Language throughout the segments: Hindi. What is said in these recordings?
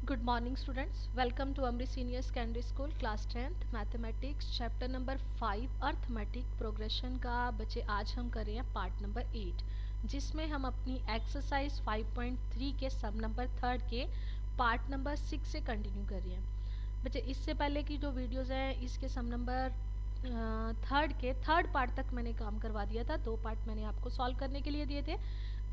Good morning students. Welcome to Amri Senior Secondary School class 10th mathematics chapter number 5 arithmetic progression का बच्चे आज हम कर रहे हैं पार्ट नंबर 8 जिसमें हम अपनी एक्सरसाइज 5.3 के सब नंबर 3 के पार्ट नंबर 6 से कंटिन्यू कर रहे हैं। बच्चे इससे पहले की जो वीडियोस हैं इसके सब नंबर थर्ड पार्ट तक मैंने काम करवा दिया था। 2 पार्ट मैंने आपको सॉल्व करने के लिए दिए थे।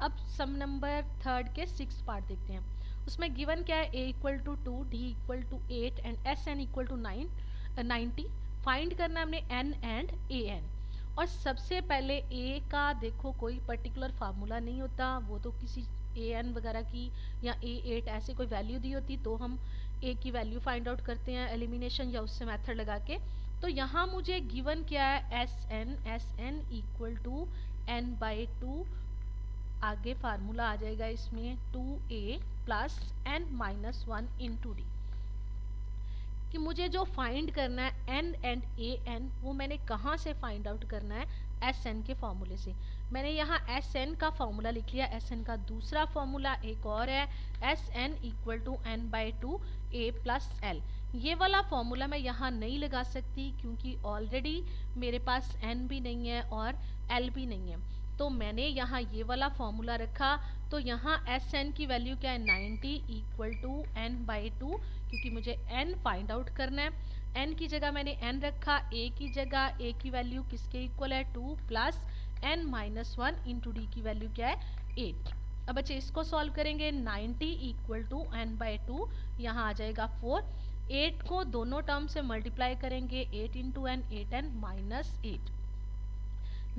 अब सम नंबर 3 के 6 पार्ट देखते हैं। उसमें गिवन क्या है, a equal to 2, d equal to 8 and S n equal to 90। Find करना है हमने n एंड a n। और सबसे पहले a का देखो कोई पर्टिकुलर फार्मूला नहीं होता, वो तो किसी a n वगैरह की या a 8 ऐसे कोई वैल्यू दी होती तो हम a की वैल्यू फाइंड आउट करते हैं एलिमिनेशन या उससे मेथड लगा के। तो यहाँ मुझे गिवन क्या है, S n equal to n by 2, आगे फार्मूला आ जाएगा इसमें 2a plus n minus 1 into d. कि मुझे जो फाइंड करना है n एंड a n वो मैंने कहाँ से फाइंड आउट करना है, एस एन के फॉर्मूले से। मैंने यहाँ एस एन का फॉर्मूला लिख लिया। एस एन का दूसरा फॉर्मूला एक और है, S n equal to n by 2 a plus L. ये वाला फॉर्मूला मैं यहाँ नहीं लगा सकती क्योंकि ऑलरेडी मेरे पास n भी नहीं है और l भी नहीं है, तो मैंने यहाँ ये वाला फॉर्मूला रखा। तो यहाँ एस एन की वैल्यू क्या है, 90 इक्वल टू n बाई 2, क्योंकि मुझे n फाइंड आउट करना है। n की जगह मैंने n रखा, a की जगह a की वैल्यू किसके इक्वल है, 2 plus n minus 1 into D की वैल्यू क्या है, 8। अब बच्चे इसको सॉल्व करेंगे। 90 इक्वल टू n बाई 2, यहाँ आ जाएगा 4। 8 को दोनों टर्म से मल्टीप्लाई करेंगे, 8 into n 8n minus 8।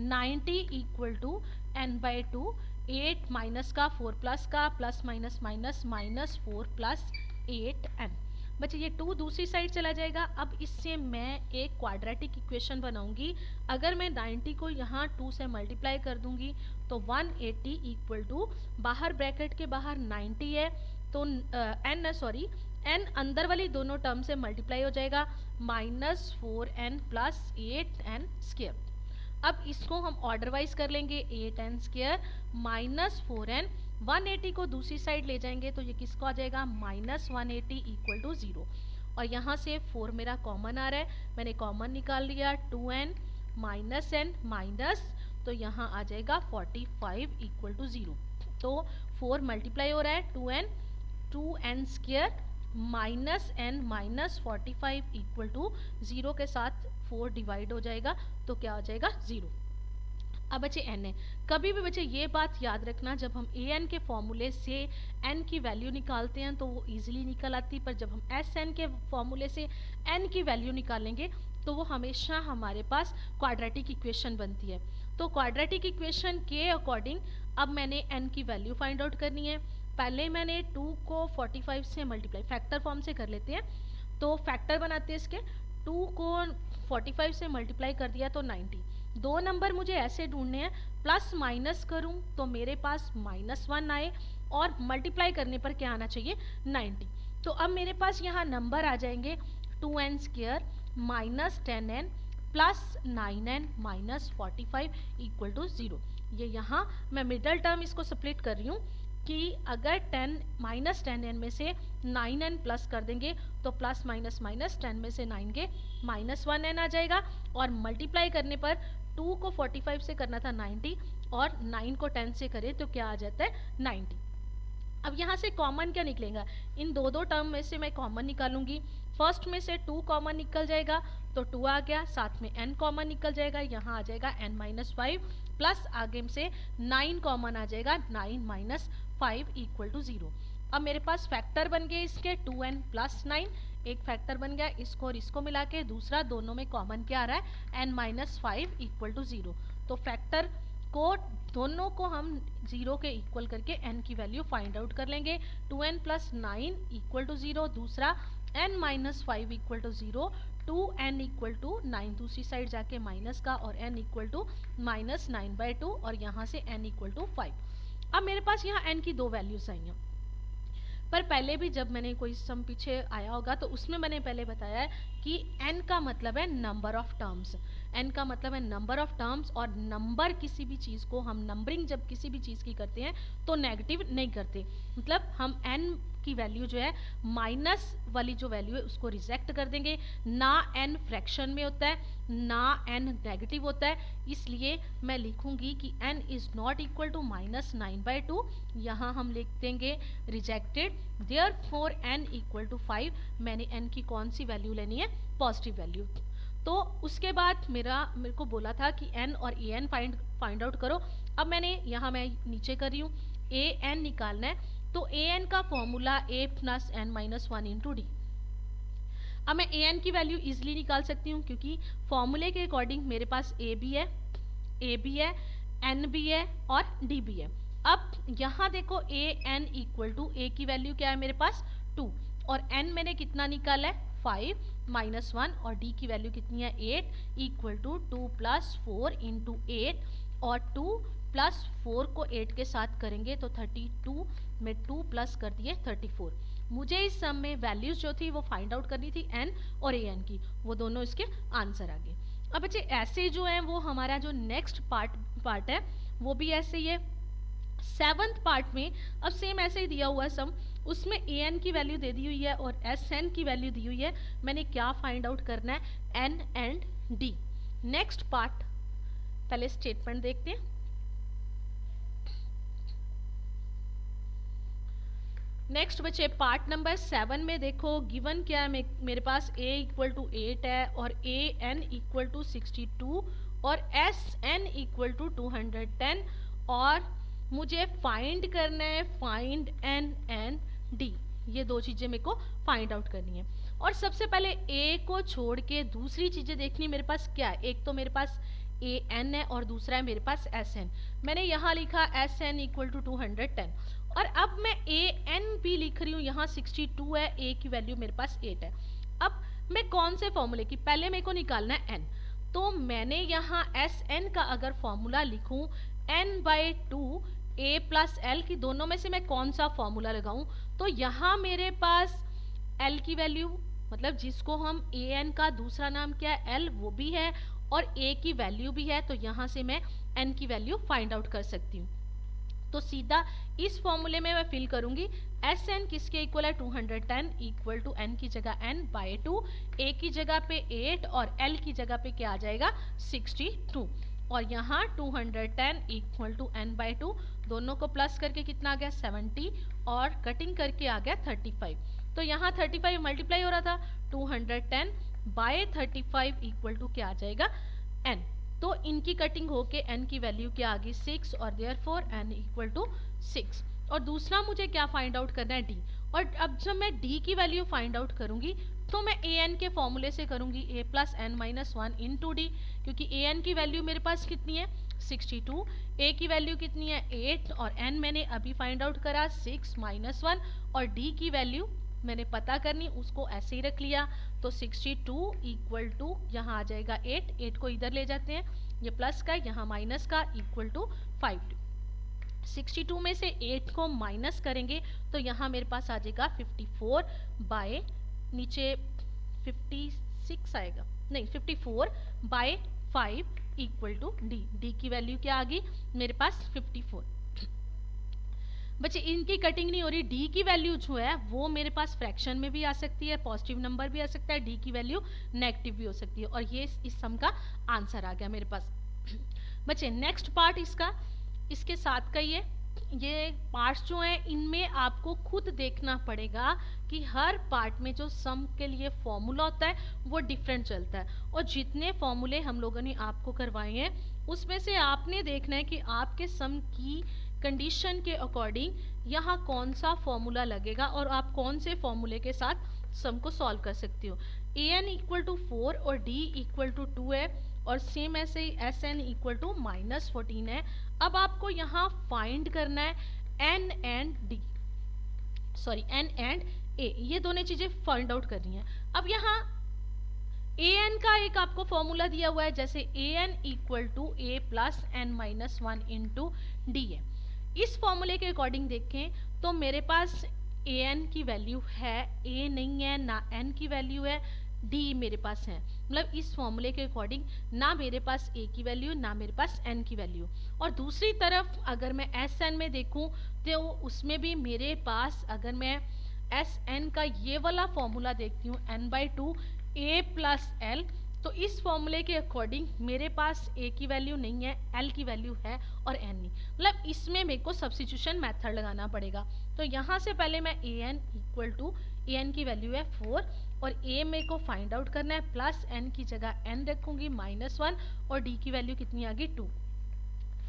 90 equal to n by 2, 8 minus का 4 प्लस का, plus minus minus minus 4 plus 8n। बच्चे ये 2 दूसरी साइड चला जाएगा। अब इससे मैं एक क्वाड्रेटिक इक्वेशन बनाऊंगी। अगर मैं 90 को यहाँ 2 से मल्टीप्लाई कर दूंगी तो 180 इक्वल टू, बाहर ब्रैकेट के बाहर 90 है तो n अंदर वाली दोनों टर्म से मल्टीप्लाई हो जाएगा, minus 4n plus 8n square. अब इसको हम ऑर्डर वाइज कर लेंगे, 8n स्क्वायर माइनस 4n। 180 को दूसरी साइड ले जाएंगे तो ये किसको आ जाएगा, माइनस 180 इक्वल टू 0। और यहाँ से 4 मेरा कॉमन आ रहा है, मैंने कॉमन निकाल लिया, 2n माइनस n माइनस, तो यहाँ आ जाएगा 45 इक्वल टू 0। तो 4 मल्टीप्लाई हो रहा है, 2n square minus n minus 45 equal to 0 के साथ 4 डिवाइड हो जाएगा तो क्या हो जाएगा, 0। अब बचे n है। कभी भी बचे ये बात याद रखना, जब हम a n के फॉर्मूले से n की वैल्यू निकालते हैं तो वो इजीली निकल आती, पर जब हम एस एन के फॉर्मूले से n की वैल्यू निकालेंगे तो वो हमेशा हमारे पास क्वाड्रेटिक इक्वेशन बनती है। तो क्वाड्रेटिक इक्वेशन के अकॉर्डिंग अब मैंने n की वैल्यू फाइंड आउट करनी है। पहले मैंने 2 को 45 से मल्टीप्लाई, फैक्टर फॉर्म से कर लेते हैं, तो फैक्टर बनाते हैं इसके। 2 को 45 से मल्टीप्लाई कर दिया तो 90। 2 नंबर मुझे ऐसे ढूंढने हैं, प्लस माइनस करूं तो मेरे पास -1 आए और मल्टीप्लाई करने पर क्या आना चाहिए, 90। तो अब मेरे पास यहाँ नंबर आ जाएंगे 2n square minus 10n plus 9n minus 45 equal to 0। ये यहाँ मैं मिडल टर्म इसको स्प्लिट कर रही हूँ कि अगर 10 माइनस 10n में से 9n प्लस कर देंगे तो प्लस माइनस माइनस 10 में से 9 के माइनस 1n आ जाएगा। और मल्टीप्लाई करने पर 2 को 45 से करना था 90 और 9 को 10 से करें तो क्या आ जाता है, 90। अब यहाँ से कॉमन क्या निकलेगा, इन दो टर्म में से मैं कॉमन निकालूंगी। फर्स्ट में से 2 कॉमन निकल जाएगा तो 2 आ गया, साथ में n कॉमन निकल जाएगा, यहाँ आ जाएगा n माइनस 5 प्लस आगे से 9 कॉमन आ जाएगा, 9 माइनस 5 इक्वल टू 0। अब मेरे पास फैक्टर बन गए इसके 2n प्लस 9, एक फैक्टर बन गया, इसको और इसको मिला के दूसरा, दोनों में कॉमन क्या आ रहा है, n माइनस 5 इक्वल टू 0। तो फैक्टर को दोनों को हम 0 के इक्वल करके n की वैल्यू फाइंड आउट कर लेंगे। 2n प्लस 9 इक्वल टू 0, दूसरा n minus 5 equal to 0, 2n equal to 9 दूसरी साइड जाके माइनस का और n equal to minus 9 by 2 और यहाँ से n इक्वल टू 5। अब मेरे पास यहाँ n की 2 वैल्यूज आई हैं, पर पहले भी जब मैंने कोई सम पीछे आया होगा तो उसमें मैंने पहले बताया है कि n का मतलब है नंबर ऑफ टर्म्स। n का मतलब है नंबर ऑफ टर्म्स, और नंबर किसी भी चीज़ को हम नंबरिंग जब किसी भी चीज़ की करते हैं तो नेगेटिव नहीं करते। मतलब हम n की वैल्यू जो है माइनस वाली जो वैल्यू है उसको रिजेक्ट कर देंगे। ना n फ्रैक्शन में होता है ना n नेगेटिव होता है, इसलिए मैं लिखूंगी कि n is not equal to -9/2। यहाँ हम लिख देंगे rejected, therefore n equal to 5। मैंने n की कौन सी वैल्यू लेनी है, पॉजिटिव वैल्यू। तो उसके बाद मेरे को बोला था कि n और a n फाइंड आउट करो। अब मैंने यहाँ मैं नीचे कर रही हूँ, a n निकालना है, तो a n का formula a plus n minus 1 into D. अब मैं a n की वैल्यू इजिली निकाल सकती हूँ क्योंकि फॉर्मूले के अकॉर्डिंग मेरे पास a भी है n भी है और d भी है। अब यहाँ देखो a n equal to a की वैल्यू क्या है मेरे पास 2 और n मैंने कितना निकाला है 5 माइनस 1 और d की वैल्यू कितनी है 8 इक्वल टू 2 प्लस 4 इंटू 8 और 2 प्लस 4 को 8 के साथ करेंगे तो 32 में 2 प्लस कर दिए 34। मुझे इस सम में वैल्यूज जो थी वो फाइंड आउट करनी थी n और a n की, वो दोनों इसके आंसर आ गए। अब बच्चे ऐसे जो है वो हमारा जो नेक्स्ट पार्ट है वो भी ऐसे ही है। 7th पार्ट में अब सेम ऐसे ही दिया हुआ सम, उसमें a n की वैल्यू दे दी हुई है और s n की वैल्यू दी हुई है। मैंने क्या फाइंड आउट करना है, n and d। Next part पहले स्टेटमेंट देखते हैं। नेक्स्ट बच्चे पार्ट नंबर 7 में देखो गिवन क्या है, मेरे पास a इक्वल टू 8 है और a n इक्वल टू 62 और s n इक्वल टू 210 और मुझे फाइंड करना है फाइंड n एंड d। ये दो चीज़ें मेरे को फाइंड आउट करनी है और सबसे पहले a को छोड़ के दूसरी चीज़ें देखनी मेरे पास क्या है। एक तो मेरे पास a n है और दूसरा है मेरे पास s n। मैंने यहाँ लिखा s n इक्वल टू 210 और अब मैं a n भी लिख रही हूँ, यहाँ 62 है, a की वैल्यू मेरे पास 8 है। अब मैं कौन से फॉर्मूले की, पहले मेरे को निकालना है n, तो मैंने यहाँ एस एन का अगर फॉर्मूला लिखूं n/2 a प्लस एल की, दोनों में से मैं कौन सा फॉर्मूला लगाऊं, तो यहाँ मेरे पास l की वैल्यू मतलब जिसको हम a n का दूसरा नाम क्या है l वो भी है और a की वैल्यू भी है, तो यहाँ से मैं n की वैल्यू फाइंड आउट कर सकती हूँ। तो सीधा इस फॉर्मूले में मैं फिल करूंगी एस एन किसके इक्वल है 210 इक्वल टू n की जगह n/2, a की जगह पे 8 और l की जगह पे क्या आ जाएगा 62 और यहाँ 210 इक्वल टू n/2, दोनों को प्लस करके कितना आ गया 70 और कटिंग करके आ गया 35। तो यहाँ 35 मल्टीप्लाई हो रहा था, 210/35 इक्वल टू क्या आ जाएगा n। तो इनकी कटिंग होके n की वैल्यू क्या आ गई 6 और देयरफॉर n इक्वल टू 6। और दूसरा मुझे क्या फाइंड आउट करना है d, और अब जब मैं d की वैल्यू फाइंड आउट करूंगी तो मैं an के फॉर्मूले से करूंगी a plus n minus 1 into D, क्योंकि an की वैल्यू मेरे पास कितनी है 62, a की वैल्यू कितनी है 8 और n मैंने अभी फाइंड आउट करा 6 माइनस 1 और d की वैल्यू मैंने पता करनी, उसको ऐसे ही रख लिया। तो 62 इक्वल टू यहाँ आ जाएगा 8 को इधर ले जाते हैं, ये प्लस का यहाँ माइनस का इक्वल टू 5। 62 में से 8 को माइनस करेंगे तो यहाँ मेरे पास आ जाएगा 54 बाय नीचे 56 आएगा, नहीं 54/5 इक्वल टू डी की वैल्यू क्या आ गई मेरे पास 54। बच्चे इनकी कटिंग नहीं हो रही, डी की वैल्यू जो है वो मेरे पास फ्रैक्शन में भी आ सकती है, पॉजिटिव नंबर भी आ सकता है, डी की वैल्यू नेगेटिव भी हो सकती है और ये इस सम का आंसर आ गया मेरे पास। बच्चे नेक्स्ट पार्ट इसके साथ का ये पार्ट्स जो हैं इनमें आपको खुद देखना पड़ेगा कि हर पार्ट में जो सम के लिए फॉर्मूला होता है वो डिफरेंट चलता है और जितने फॉर्मूले हम लोगों ने आपको करवाए हैं उसमें से आपने देखना है कि आपके सम की कंडीशन के अकॉर्डिंग यहाँ कौन सा फॉर्मूला लगेगा और आप कौन से फॉर्मूले के साथ सम को सॉल्व कर सकते हो। an इक्वल टू 4 और d इक्वल टू 2 है और सेम ऐसे ही एस एन इक्वल टू -14 है। अब आपको यहाँ फाइंड करना है n एंड a, ये दोनों चीजें फाइंड आउट करनी है। अब यहाँ an का एक आपको फॉर्मूला दिया हुआ है, जैसे an equal to a plus n minus 1 into d है। इस फॉर्मूले के अकॉर्डिंग देखें तो मेरे पास an की वैल्यू है, a नहीं है, ना n की वैल्यू है, d मेरे पास है, मतलब इस फॉर्मूले के अकॉर्डिंग ना मेरे पास a की वैल्यू ना मेरे पास n की वैल्यू। और दूसरी तरफ अगर मैं एस एन में देखूं तो उसमें भी मेरे पास अगर मैं एस एन का ये वाला फॉर्मूला देखती हूँ n/2 a प्लस एल, तो इस फॉर्मूले के अकॉर्डिंग मेरे पास a की वैल्यू नहीं है, l की वैल्यू है और n नहीं, मतलब इसमें मेरे को सब्स्टिट्यूशन मेथड लगाना पड़ेगा। तो यहाँ से पहले मैं an इक्वल टू an की वैल्यू है 4 और a मेरे को फाइंड आउट करना है, प्लस n की जगह n रखूंगी -1 और d की वैल्यू कितनी आ गई 2।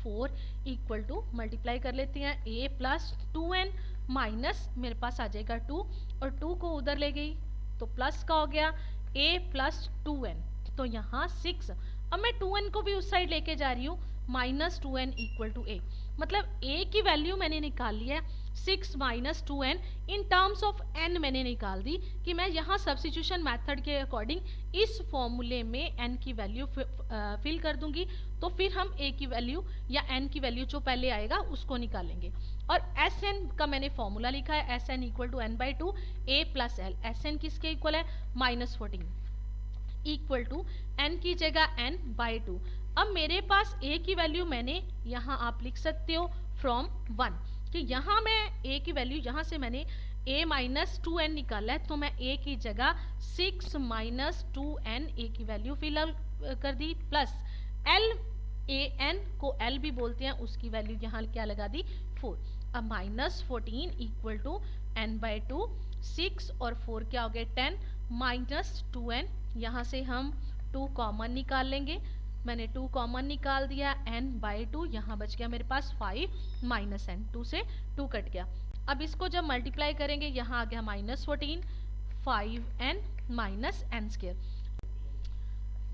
4 इक्वल टू मल्टीप्लाई कर लेते हैं a प्लस 2n माइनस मेरे पास आ जाएगा 2 और 2 को उधर ले गई तो प्लस का हो गया a प्लस 2n, तो यहाँ 6। अब मैं 2n को भी उस साइड लेके जा रही हूँ, -2n इक्वल टू a, मतलब a की वैल्यू मैंने निकाल ली है 6 minus 2n in terms of n मैंने निकाल दी कि मैं यहाँ सब्स्टिट्यूशन मेथड के अकॉर्डिंग इस फॉर्मूले में n की वैल्यू फिल कर दूंगी, तो फिर हम a की वैल्यू या n की वैल्यू जो पहले आएगा उसको निकालेंगे। और Sn का मैंने फॉर्मूला लिखा है Sn equal to n/2 a plus L. Sn किसके इक्वल है -14 इक्वल टू n की जगह n/2। अब मेरे पास a की वैल्यू मैंने यहाँ आप लिख सकते हो फ्रॉम 1 कि यहाँ मैं a की वैल्यू यहाँ से मैंने a माइनस 2n निकाला है, तो मैं a की जगह 6 माइनस 2n a की वैल्यू फिल कर दी, प्लस l an को l भी बोलते हैं उसकी वैल्यू यहाँ क्या लगा दी 4। अब -14 इक्वल टू n/2 6 और 4 क्या हो गया 10 माइनस 2n, यहाँ से हम 2 कॉमन निकाल लेंगे, मैंने 2 कॉमन निकाल दिया n/2, यहाँ बच गया मेरे पास 5 माइनस n, 2 से 2 कट गया। अब इसको जब मल्टीप्लाई करेंगे यहाँ आ गया -14 5n माइनस n स्क्वायर।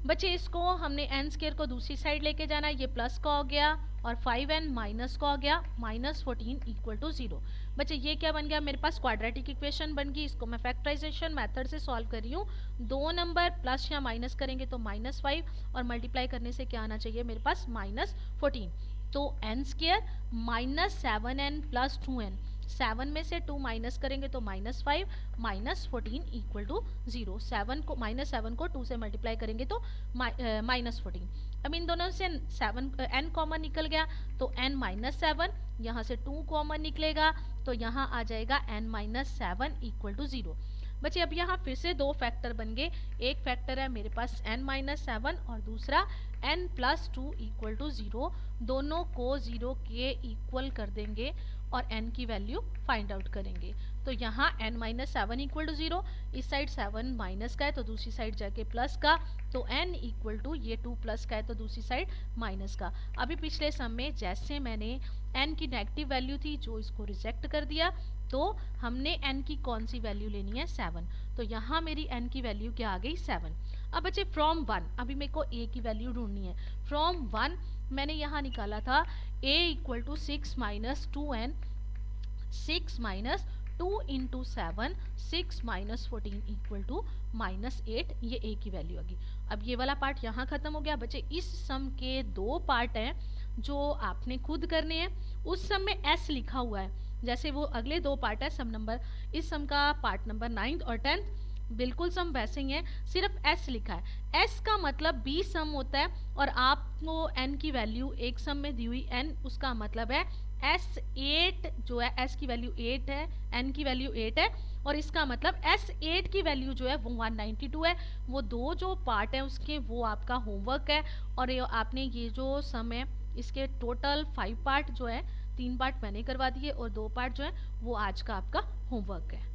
बच्चे इसको हमने n स्क्वायर को दूसरी साइड लेके जाना है, ये प्लस का हो गया और 5n माइनस का हो गया -14 इक्वल टू 0। बच्चे ये क्या बन गया मेरे पास क्वाड्रेटिक इक्वेशन बन गई। इसको मैं फैक्टराइजेशन मेथड से सॉल्व कर रही हूँ, 2 नंबर प्लस या माइनस करेंगे तो -5 और मल्टीप्लाई करने से क्या आना चाहिए मेरे पास -14, तो n square -7n plus 2n, 7 में से 2 माइनस करेंगे तो -5 -14 इक्वल टू 0। 7 को -7 को 2 से मल्टीप्लाई करेंगे तो -14। अब इन दोनों से 7 n कॉमन निकल गया तो n -7, यहाँ से 2 कॉमन निकलेगा तो यहाँ आ जाएगा n -7 इक्वल टू 0। बच्चे अब यहाँ फिर से 2 फैक्टर बन गए, एक फैक्टर है मेरे पास n -7 और दूसरा n + 2 इक्वल टू 0, दोनों को 0 के इक्वल कर देंगे और n की वैल्यू फाइंड आउट करेंगे। तो यहाँ n -7 इक्वल टू 0, इस साइड 7 माइनस का है तो दूसरी साइड जाके प्लस का, तो n इक्वल टू ये 2 प्लस का है तो दूसरी साइड माइनस का। अभी पिछले सम में जैसे मैंने n की नेगेटिव वैल्यू थी जो इसको रिजेक्ट कर दिया, तो हमने n की कौन सी वैल्यू लेनी है 7, तो यहाँ मेरी n की वैल्यू क्या आ गई 7। अब बच्चे फ्रॉम 1 अभी मेरे को a की वैल्यू ढूंढनी है। फ्रॉम 1 मैंने यहाँ निकाला था a equal to 6 minus 2n, 6 minus 2 into 7, 6 minus 14 equal to -8, ये a की वैल्यू आ गई। अब ये वाला पार्ट यहाँ खत्म हो गया। बच्चे इस सम के 2 पार्ट हैं जो आपने खुद करने हैं। उस सम में s लिखा हुआ है, जैसे वो अगले 2 पार्ट है सम नंबर, इस सम का पार्ट नंबर 9th और 10th बिल्कुल सम वैसे ही है, सिर्फ s लिखा है। s का मतलब 20 सम होता है और आपको n की वैल्यू एक सम में दी हुई n, उसका मतलब है s8 जो है, s की वैल्यू 8 है, n की वैल्यू 8 है और इसका मतलब s8 की वैल्यू जो है वो 192 है। वो 2 जो पार्ट है उसके वो आपका होमवर्क है और ये आपने ये जो सम है इसके टोटल 5 पार्ट जो है, 3 पार्ट मैंने करवा दिए और 2 पार्ट जो है वो आज का आपका होमवर्क है।